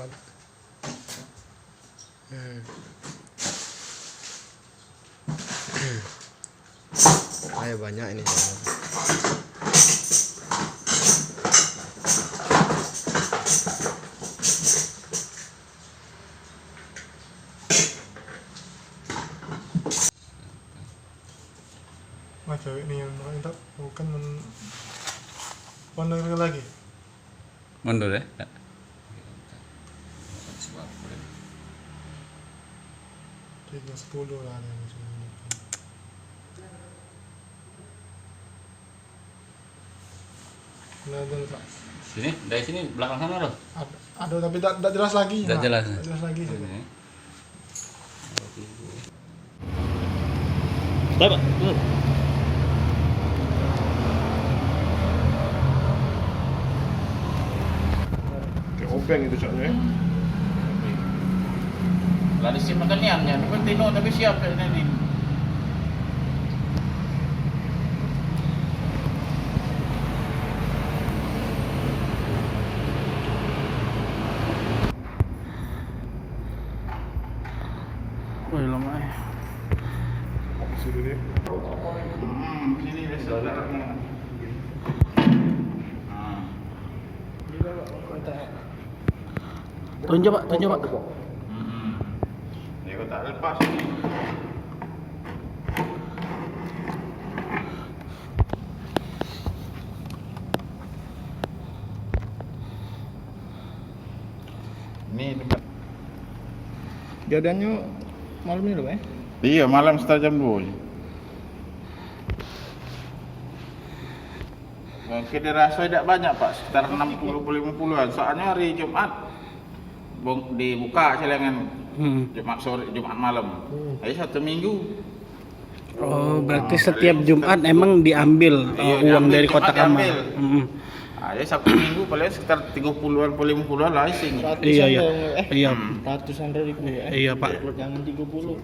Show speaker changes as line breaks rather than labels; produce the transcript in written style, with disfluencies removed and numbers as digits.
lagi. Ayo banyak ini.
Nah, cewek nih yang minta bukan mundur lagi.
Mundur ya?
310 lah ada yang masih. Nah, Pak.
Sini, dari sini belakang sana loh.
Ada tapi tidak jelas lagi.
Tidak
Pak.
jelas.
Tidak jelas lagi.
Ini.
Pak.
Kayak obeng itu soalnya.
Lari sih makan niamnya, bukan tino tapi siap ini.
Wih, lama ya.
Sudah deh.
Sini sudah.
Tunjuk Pak, tunjuk Pak.
Ya kau tak lepas ni. Ni tempat.
Kejadiannya malam ini loh,
Iya, malam sekitar jam 2. Mungkin dirasa tidak banyak Pak, sekitar 60-50-an. Soalnya hari Jumat dibuka celengan Jumat sore, Jumat malam. Jadi 1 minggu.
Oh, berarti setiap Jumat emang diambil uang dari kotak amal.
Jadi 1 minggu paling sekitar 30-an, 50-an lah ising.
Iya, iya. Iya.
Ratusan ribu ya.
Iya, Pak.
Jangan 30.